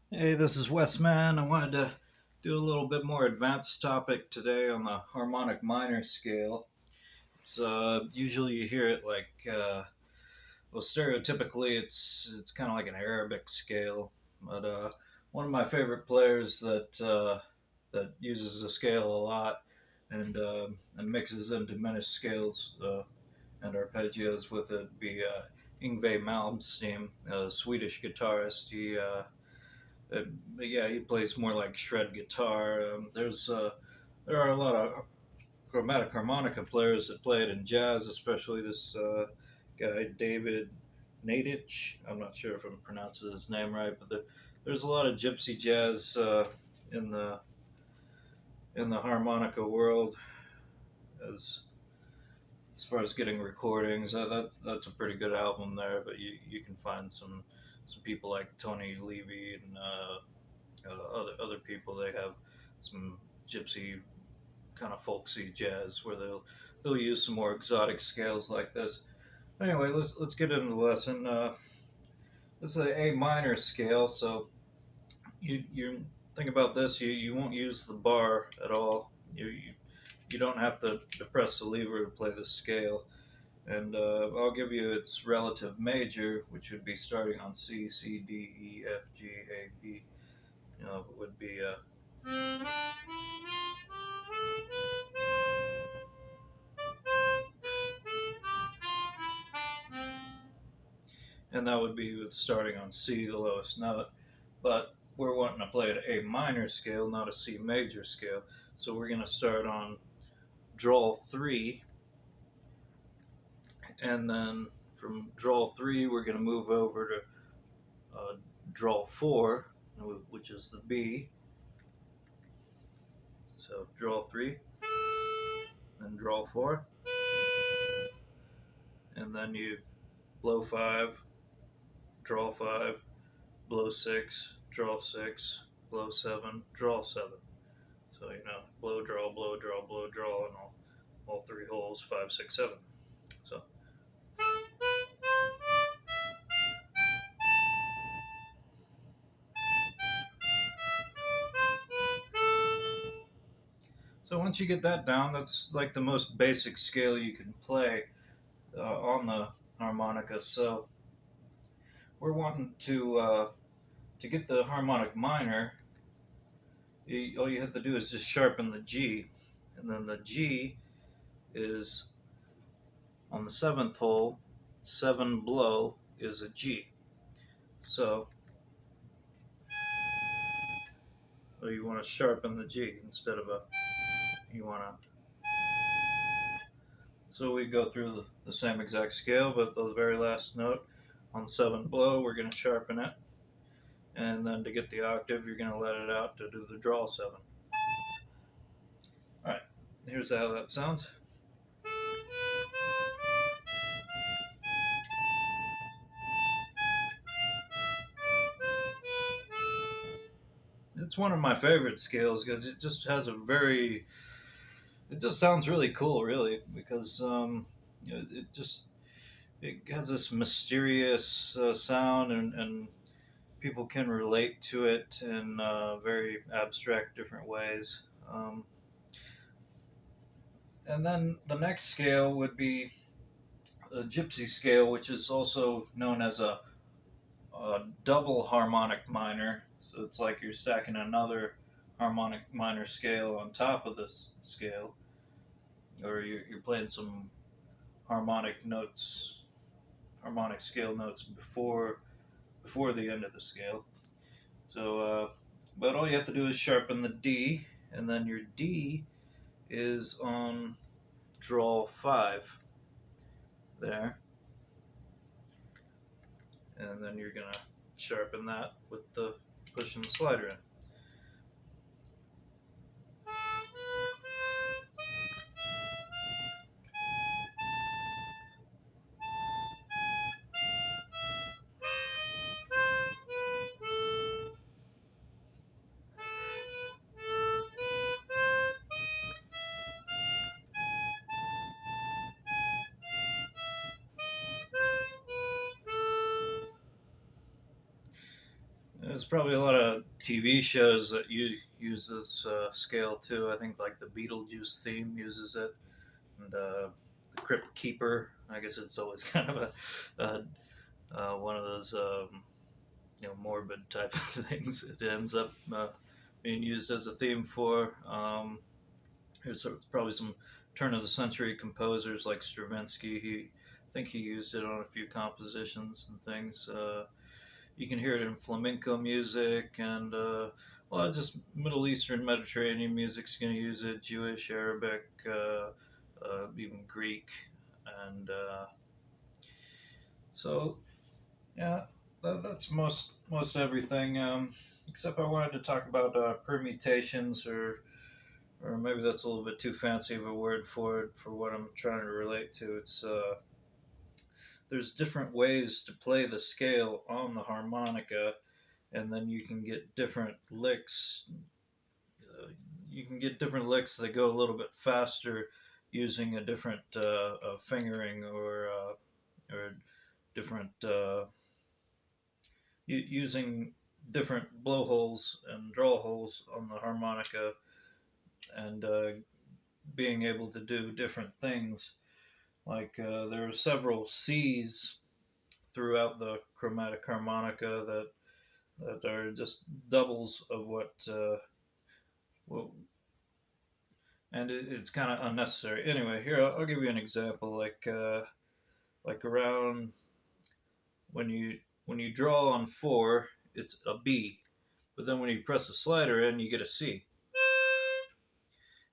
Hey, this is Wes Man. I wanted to do a little bit more advanced topic today on the harmonic minor scale. It's usually you hear it like well, stereotypically it's kind of like an Arabic scale, but one of my favorite players that uses the scale a lot and mixes in diminished scales and arpeggios with it be Yngwie Malmsteen, a Swedish guitarist. Uh, yeah, he plays more like shred guitar. There are a lot of chromatic harmonica players that play it in jazz, especially this guy David Nadich. I'm not sure if I'm pronouncing his name right, but there's a lot of gypsy jazz in the in the harmonica world as as far as getting recordings. That's a pretty good album there, but you can find some people like Tony Levy and other people. They have some gypsy kind of folksy jazz where they'll use some more exotic scales like this. Anyway, let's get into the lesson. This is an A minor scale, so you think about this. You won't use the bar at all. You don't have to depress the lever to play this scale. And I'll give you its relative major, which would be starting on C, C, D, E, F, G, A, B. It would be and that would be with starting on C, the lowest note. But we're wanting to play at A minor scale, not a C major scale. So we're going to start on draw 3, and then from draw 3, we're going to move over to draw 4, which is the B. So draw 3, then draw 4, and then you blow 5, draw 5, blow 6, draw 6, blow 7, draw 7. So blow, draw, blow, draw, blow, draw, and all three holes, 5, 6, 7. So so once you get that down, that's like the most basic scale you can play on the harmonica. So we're wanting to get the harmonic minor. All you have to do is just sharpen the G, and then the G is on the seventh hole. 7 blow is a G. So you want to sharpen the G instead of a you want to. So we go through the same exact scale, but the very last note on the 7th blow, we're going to sharpen it. And then to get the octave, you're going to let it out to do the draw 7. All right, here's how that sounds. It's one of my favorite scales because it just has a very, it just sounds really cool, really, because it has this mysterious sound, and people can relate to it in very abstract different ways. And then the next scale would be a gypsy scale, which is also known as a double harmonic minor. So it's like you're stacking another harmonic minor scale on top of this scale, or you're playing some harmonic notes, harmonic scale notes before the end of the scale. So, but all you have to do is sharpen the D, and then your D is on draw 5 there, and then you're gonna sharpen that with the pushing the slider in. probably a lot of TV shows that use this scale too. I think like the Beetlejuice theme uses it, and the Crypt Keeper. I guess it's always kind of one of those morbid type of things. It ends up being used as a theme for. There's probably some turn of the century composers like Stravinsky. I think he used it on a few compositions and things. You can hear it in flamenco music and a lot of just Middle Eastern, Mediterranean music's going to use it. Jewish, Arabic, even Greek, and so yeah, that's most everything. Except I wanted to talk about permutations, or maybe that's a little bit too fancy of a word for it for what I'm trying to relate to. It's there's different ways to play the scale on the harmonica, and then you can get different licks. You can get different licks that go a little bit faster using a different fingering or different using different blowholes and draw holes on the harmonica, and being able to do different things. Like there are several C's throughout the chromatic harmonica that are just doubles of what and it's kind of unnecessary. Anyway, here I'll give you an example. Like around when you draw on 4, it's a B, but then when you press the slider in, you get a C,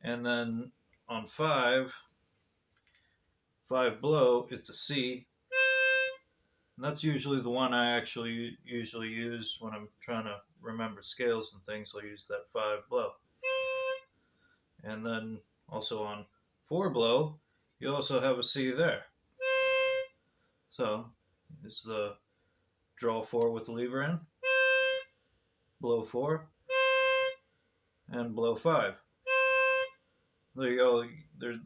and then on 5 blow, it's a C, and that's usually the one I actually usually use when I'm trying to remember scales and things. I'll use that 5 blow. And then also on 4 blow, you also have a C there. So it's the draw 4 with the lever in, blow 4, and blow 5. There you go.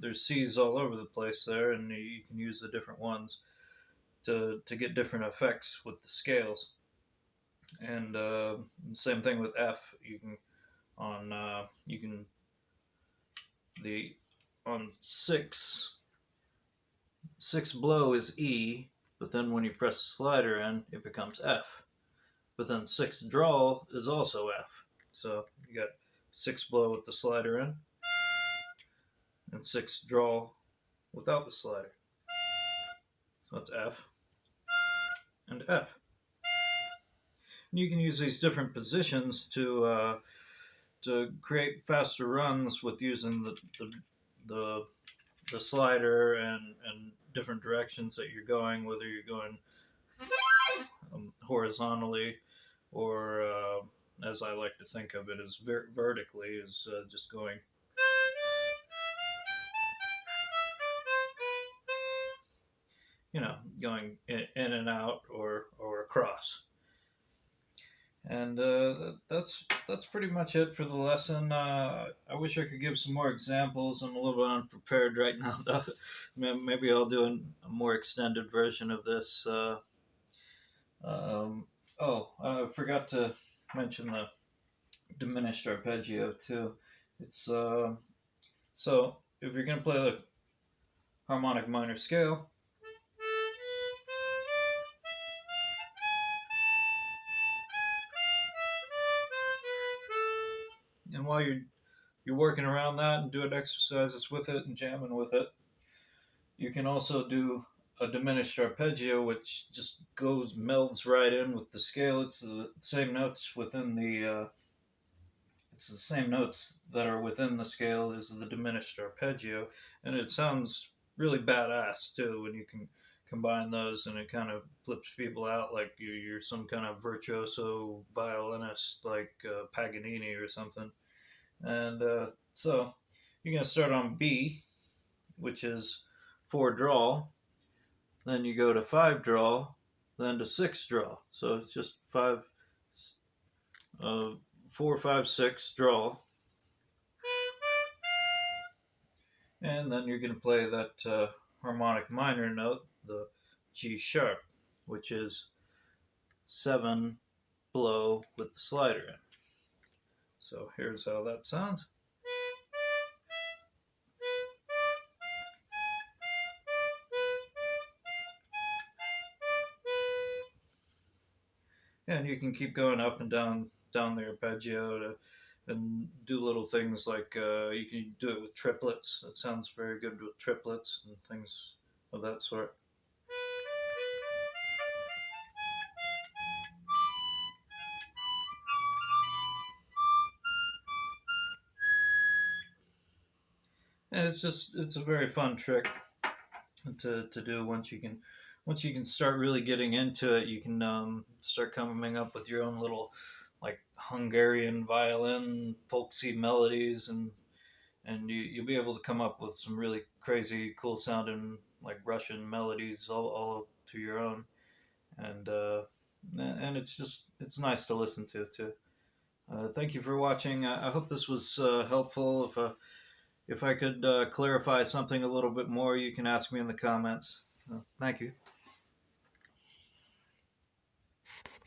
There's C's all over the place there, and you can use the different ones to get different effects with the scales. And same thing with F. You can the on 6 blow is E, but then when you press the slider in, it becomes F. But then 6 draw is also F. So you got 6 blow with the slider in, and 6 draw without the slider. So it's F and F. And you can use these different positions to create faster runs with using the slider and different directions that you're going, whether you're going horizontally or as I like to think of it as vertically, is just going going in and out or across. And that's pretty much it for the lesson. I wish I could give some more examples. I'm a little bit unprepared right now, though. Maybe I'll do a more extended version of this. I forgot to mention the diminished arpeggio too. It's so if you're gonna play the harmonic minor scale, and while you're working around that and doing exercises with it and jamming with it, you can also do a diminished arpeggio, which just melds right in with the scale. It's the same notes within the it's the same notes that are within the scale as the diminished arpeggio, and it sounds really badass too when you can combine those, and it kind of flips people out like you're some kind of virtuoso violinist like Paganini or something. And so you're going to start on B, which is 4 draw, then you go to 5 draw, then to 6 draw. So it's just 4, 5, 6 draw. And then you're going to play that harmonic minor note, the G sharp, which is 7 blow with the slider in. So here's how that sounds. And you can keep going up and down the arpeggio and do little things like you can do it with triplets. It sounds very good with triplets and things of that sort. And it's a very fun trick to do once you can start really getting into it. You can start coming up with your own little like Hungarian violin folksy melodies, and you'll be able to come up with some really crazy cool sounding like Russian melodies all to your own, and it's nice to listen to too. Thank you for watching. I hope this was helpful. If I could clarify something a little bit more, you can ask me in the comments. Thank you.